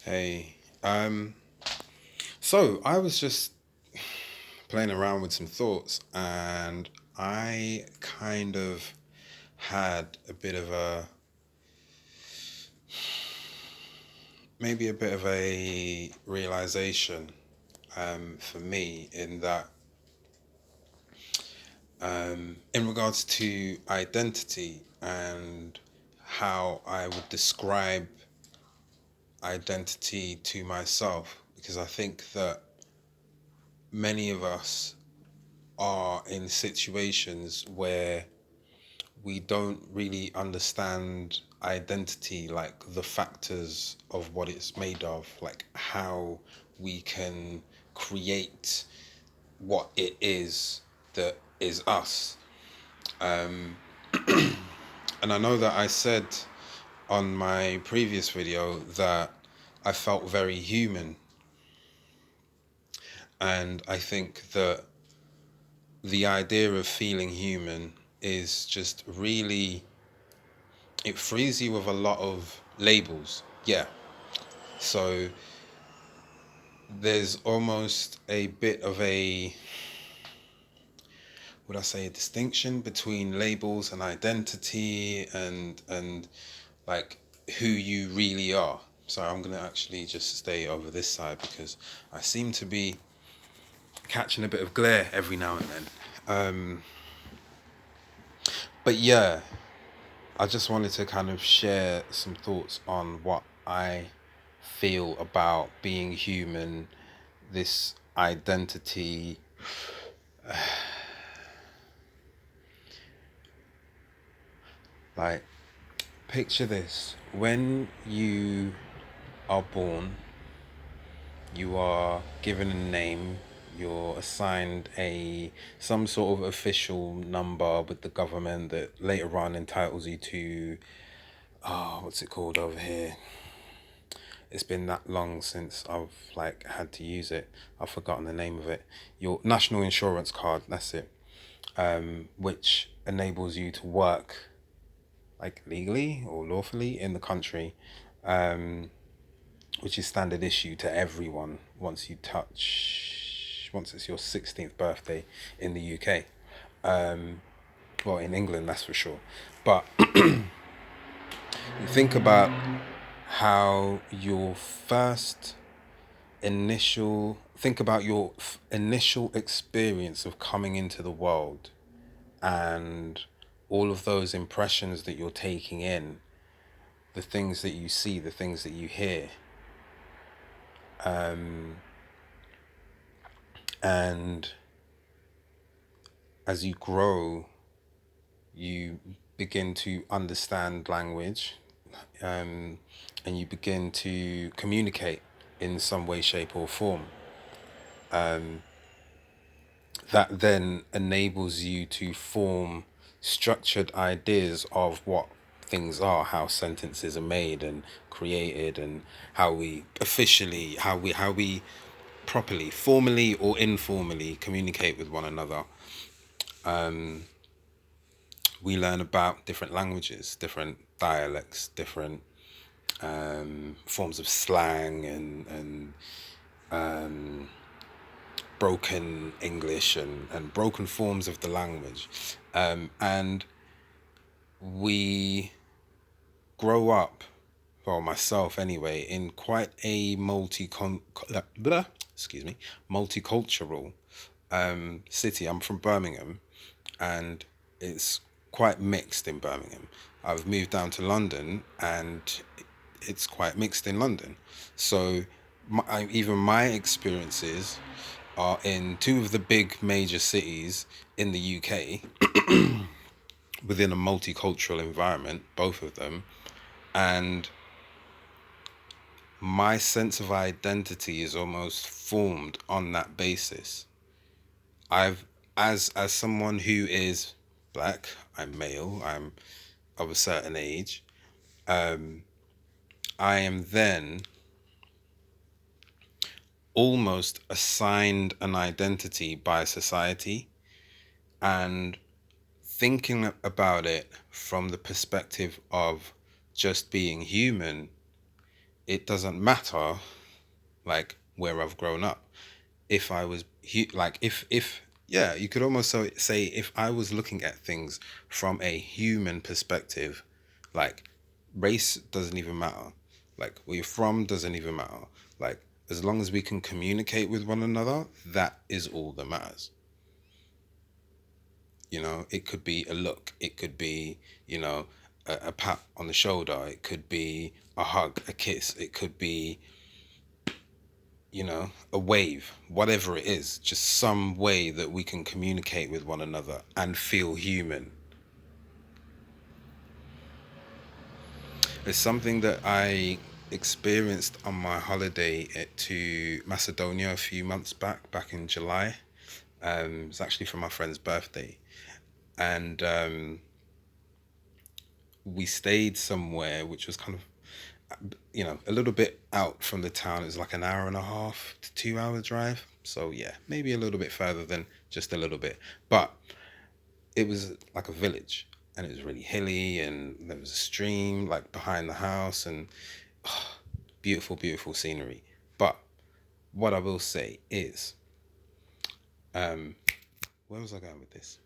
Hey, so I was just playing around with some thoughts, and I kind of had a bit of a maybe a bit of a realization for me in that in regards to identity and how I would describe identity to myself, because I think that many of us are in situations where we don't really understand identity, like the factors of what it's made of, like how we can create what it is that is us. And I know that I said on my previous video that I felt very human, and I think that the idea of feeling human is just really, it frees you of a lot of labels. Yeah. So there's almost a bit of a, would I say, a distinction between labels and identity and like who you really are. So I'm gonna actually just stay over this side because I seem to be catching a bit of glare every now and then. But yeah, I just wanted to kind of share some thoughts on what I feel about being human, this identity. Like, picture this: when you are born, you are given a name, you're assigned a some sort of official number with the government that later on entitles you to, what's it called over here? It's been that long since I've like had to use it. I've forgotten the name of it. Your national insurance card, that's it. Which enables you to work like legally or lawfully in the country, which is standard issue to everyone once it's your 16th birthday in the UK. Well, in England, that's for sure. But think about how your first think about your initial experience of coming into the world and all of those impressions that you're taking in, the things that you see, the things that you hear. And as you grow, you begin to understand language, and you begin to communicate in some way, shape, or form. That then enables you to form structured ideas of what things are, how sentences are made and created, and how we officially, how we properly, formally or informally communicate with one another. We learn about different languages, different dialects, different forms of slang and broken English and broken forms of the language. And we grow up, well, myself anyway, in quite a multicultural city. I'm from Birmingham, and it's quite mixed in Birmingham. I've moved down to London, and it's quite mixed in London. So even my experiences are in two of the big major cities in the UK within a multicultural environment, both of them. And my sense of identity is almost formed on that basis. I've as someone who is black, I'm male, I'm of a certain age, I am then almost assigned an identity by society, and thinking about it from the perspective of just being human it doesn't matter like where I've grown up. If I was like if yeah, you could almost say if I was looking at things from a human perspective, like race doesn't even matter, like where you're from doesn't even matter, like as long as we can communicate with one another, that is all that matters. You know, it could be a look, it could be, you know, a pat on the shoulder, it could be a hug, a kiss, it could be, you know, a wave, whatever it is, just some way that we can communicate with one another and feel human. It's something that I experienced on my holiday to Macedonia a few months back in July. It's actually for my friend's birthday. And we stayed somewhere which was kind of, you know, a little bit out from the town. It was like an hour and a half to 2 hour drive. So yeah, maybe a little bit further than just a little bit. But it was like a village, and it was really hilly, and there was a stream like behind the house, and beautiful, beautiful scenery. But what I will say is, um, where was I going with this?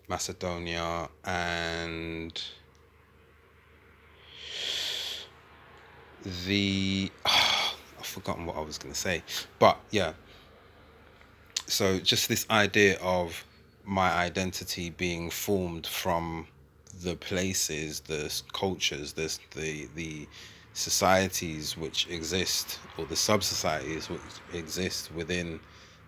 Macedonia and I've forgotten what I was going to say, but yeah. So just this idea of my identity being formed from the places, the cultures, the societies which exist, or the sub societies which exist within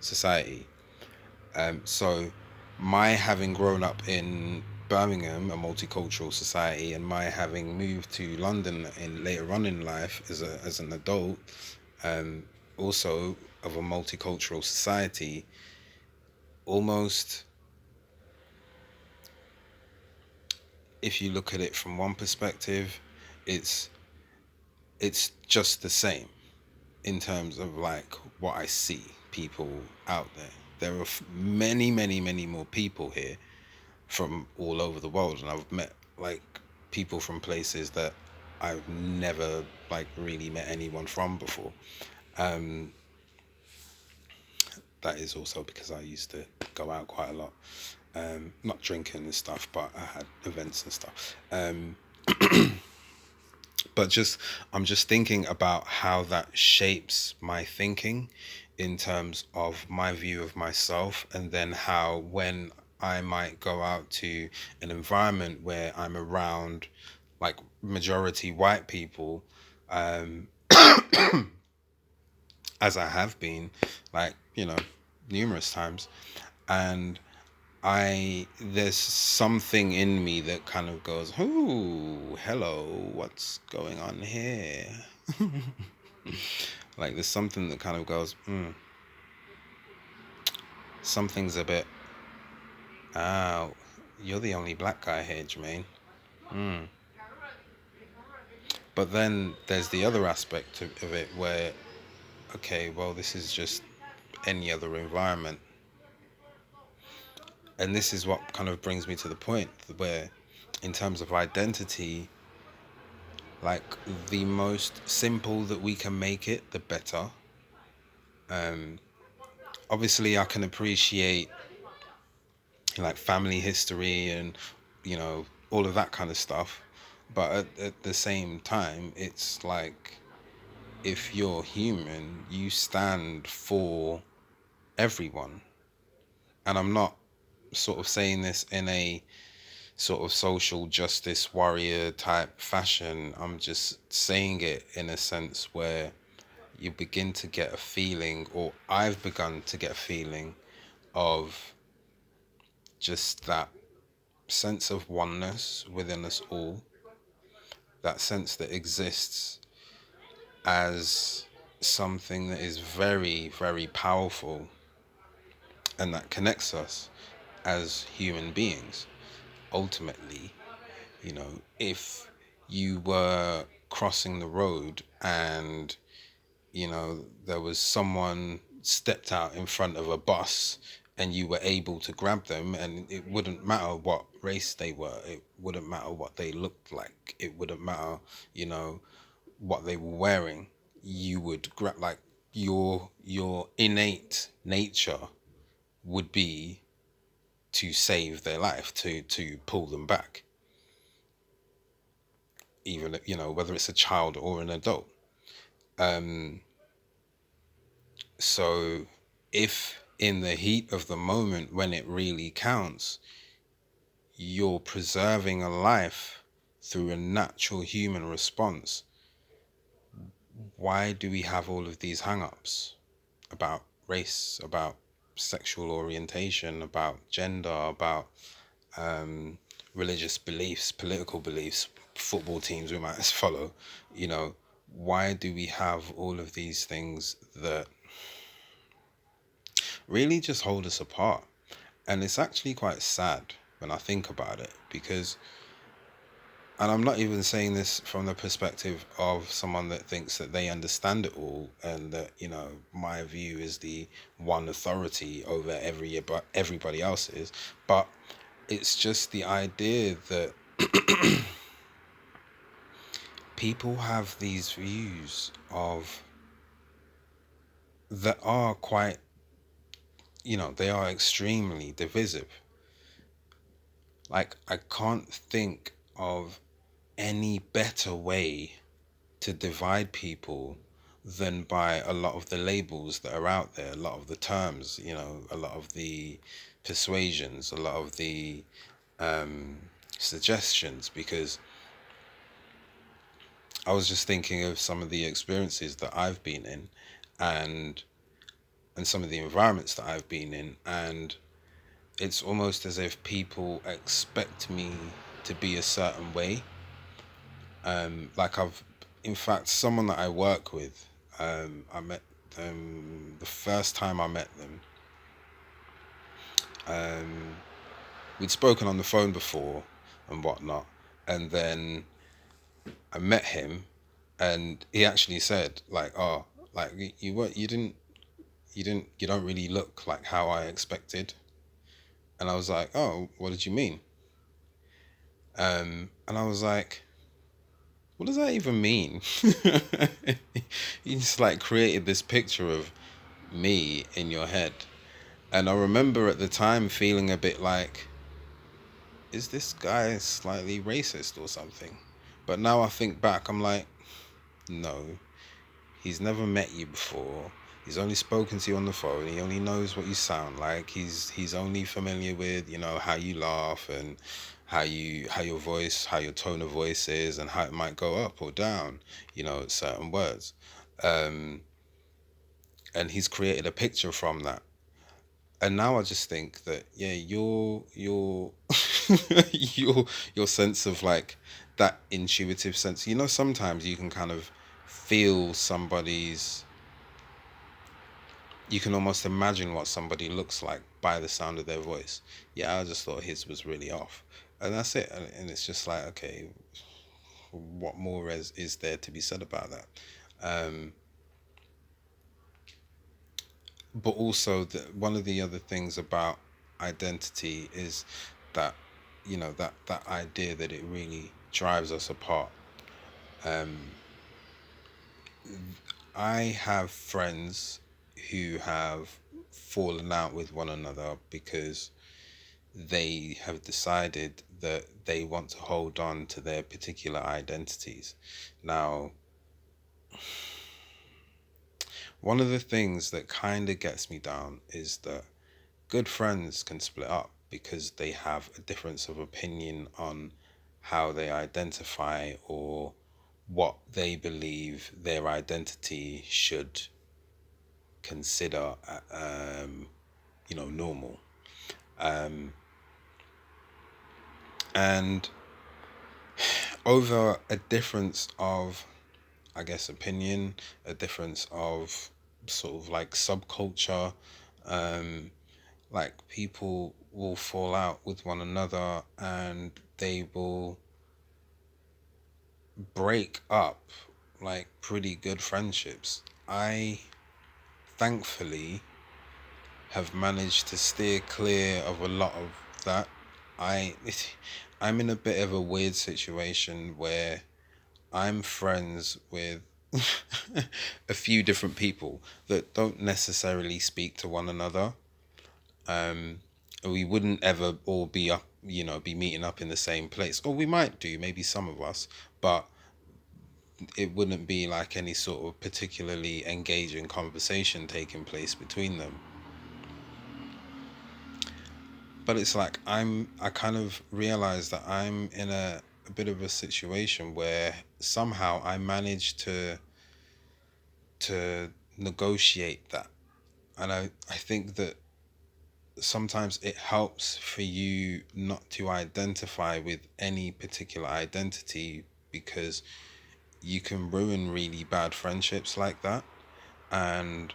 society. So my having grown up in Birmingham, a multicultural society, and my having moved to London in later on in life as an adult, um, also of a multicultural society, almost, if you look at it from one perspective, it's it's just the same in terms of like what I see people out there. There are many, many, many more people here from all over the world, and I've met like people from places that I've never like really met anyone from before. Um, that is also because I used to go out quite a lot, not drinking and stuff, but I had events and stuff. But just I'm just thinking about how that shapes my thinking in terms of my view of myself, and then how when I might go out to an environment where I'm around like majority white people, um, as I have been, like, you know, numerous times, and there's something in me that kind of goes, "Ooh, hello, what's going on here?" Like there's something that kind of goes, something's a bit, ah, you're the only black guy here, Jermaine. Mm. But then there's the other aspect of it where, okay, well, this is just any other environment. And this is what kind of brings me to the point where, in terms of identity, like the most simple that we can make it, the better. Um, Obviously, I can appreciate like family history and, you know, all of that kind of stuff, but at the same time, it's like if you're human, you stand for everyone. And I'm not sort of saying this in a sort of social justice warrior type fashion. I'm just saying it in a sense where you begin to get a feeling, or I've begun to get a feeling of just that sense of oneness within us all, that sense that exists as something that is very, very powerful and that connects us as human beings. Ultimately, you know, if you were crossing the road and, you know, there was someone stepped out in front of a bus and you were able to grab them, and it wouldn't matter what race they were, it wouldn't matter what they looked like, it wouldn't matter, you know, what they were wearing. You would grab, like, your innate nature would be to save their life, to pull them back, even, you know, whether it's a child or an adult. So if in the heat of the moment when it really counts, you're preserving a life through a natural human response, why do we have all of these hang-ups about race, about sexual orientation, about gender, about religious beliefs, political beliefs, football teams we might follow? You know, why do we have all of these things that really just hold us apart? And it's actually quite sad when I think about it, because, and I'm not even saying this from the perspective of someone that thinks that they understand it all and that, you know, my view is the one authority over everybody else's, but it's just the idea that people have these views of that are quite, you know, they are extremely divisive. Like, I can't think of any better way to divide people than by a lot of the labels that are out there, a lot of the terms, you know, a lot of the persuasions, a lot of the suggestions. Because I was just thinking of some of the experiences that I've been in, and some of the environments that I've been in, and it's almost as if people expect me to be a certain way. Like, in fact, someone that I work with, I met them the first time I met them. We'd spoken on the phone before and whatnot, and then I met him, and he actually said, like, "Oh, like, you don't really look like how I expected." And I was like, "Oh, what did you mean?" And I was like, what does that even mean? He just, like, created this picture of me in your head. And I remember at the time feeling a bit like, is this guy slightly racist or something? But now I think back, I'm like, no, he's never met you before. He's only spoken to you on the phone. He only knows what you sound like. He's only familiar with, you know, how you laugh, and how your tone of voice is, and how it might go up or down, you know, certain words. Um, and he's created a picture from that. And now I just think that, yeah, your your sense of, like, that intuitive sense, you know, sometimes you can kind of feel somebody's, you can almost imagine what somebody looks like by the sound of their voice. Yeah, I just thought his was really off, and that's it. And it's just like, okay, what more is there to be said about that? Um, but also, one of the other things about identity is that, you know, that idea that it really drives us apart. Um, I have friends who have fallen out with one another because they have decided that they want to hold on to their particular identities. Now, one of the things that kind of gets me down is that good friends can split up because they have a difference of opinion on how they identify, or what they believe their identity should consider, you know, normal. And over a difference of, I guess, opinion, a difference of sort of like subculture, like, people will fall out with one another, and they will break up like pretty good friendships. I, thankfully, have managed to steer clear of a lot of that. I I'm in a bit of a weird situation where I'm friends with a few different people that don't necessarily speak to one another. Um, we wouldn't ever all be up, be meeting up in the same place, or we might do, maybe some of us, but it wouldn't be like any sort of particularly engaging conversation taking place between them. But it's like I kind of realize that I'm in a bit of a situation where somehow I managed to negotiate that. And I think that sometimes it helps for you not to identify with any particular identity, because you can ruin really bad friendships like that. And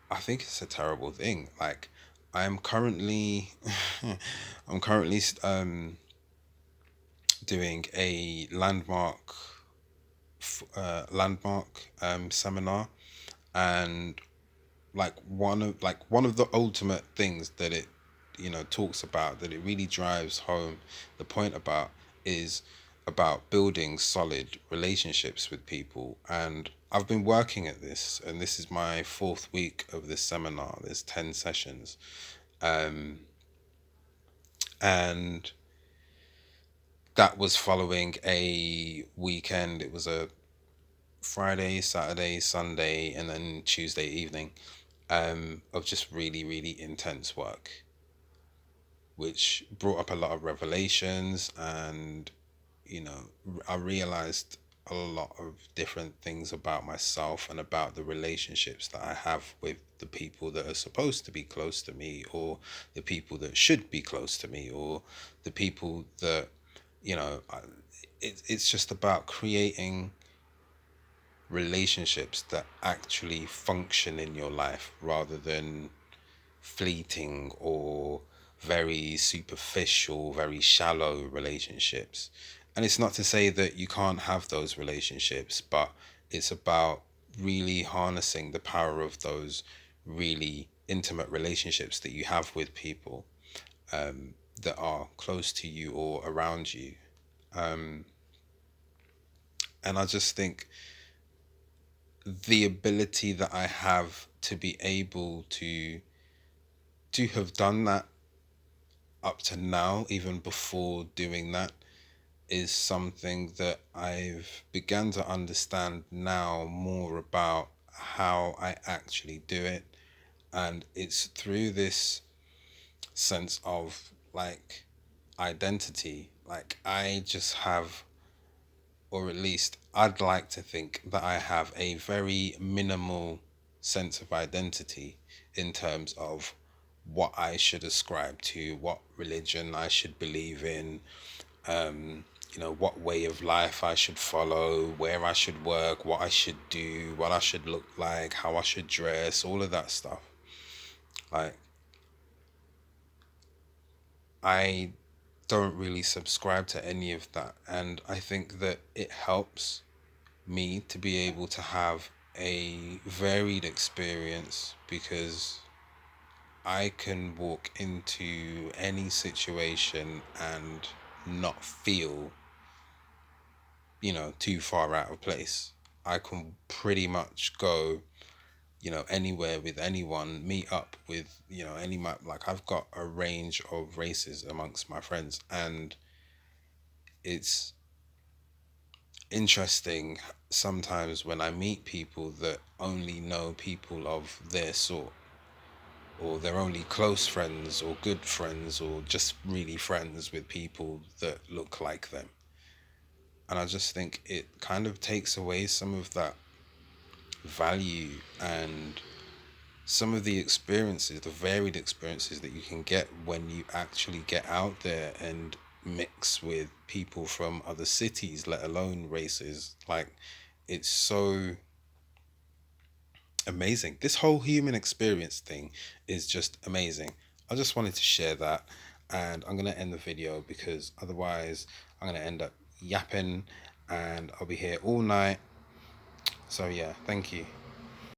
I think it's a terrible thing. Like, I'm currently I'm currently doing a landmark seminar. And one of the ultimate things that it talks about, that it really drives home the point about, is about building solid relationships with people. And I've been working at this, and this is my fourth week of this seminar. There's 10 sessions. And that was following a weekend. It was a Friday, Saturday, Sunday, and then Tuesday evening, of just really, really intense work, which brought up a lot of revelations. And I realized a lot of different things about myself and about the relationships that I have with the people that are supposed to be close to me, or the people that should be close to me, or the people that, you know, I, it's just about creating relationships that actually function in your life, rather than fleeting or very superficial, very shallow relationships. And it's not to say that you can't have those relationships, but it's about really harnessing the power of those really intimate relationships that you have with people, that are close to you or around you. Um, and I just think the ability that I have to be able to have done that up to now, even before doing that, is something that I've begun to understand now more about how I actually do it. And it's through this sense of like identity. Like, I just have, or at least I'd like to think that I have a very minimal sense of identity in terms of what I should ascribe to, what religion I should believe in, what way of life I should follow, where I should work, what I should do, what I should look like, how I should dress, all of that stuff. Like, I don't really subscribe to any of that. And I think that it helps me to be able to have a varied experience, because I can walk into any situation and not feel, too far out of place. I can pretty much go, anywhere with anyone, meet up with, like, I've got a range of races amongst my friends. And it's interesting sometimes when I meet people that only know people of their sort, or they're only close friends or good friends, or just really friends with people that look like them. And I just think it kind of takes away some of that value, and some of the experiences, the varied experiences that you can get when you actually get out there and mix with people from other cities, let alone races. Like, it's so amazing. This whole human experience thing is just amazing. I just wanted to share that, and I'm going to end the video, because otherwise I'm going to end up yapping and I'll be here all night. So yeah, thank you.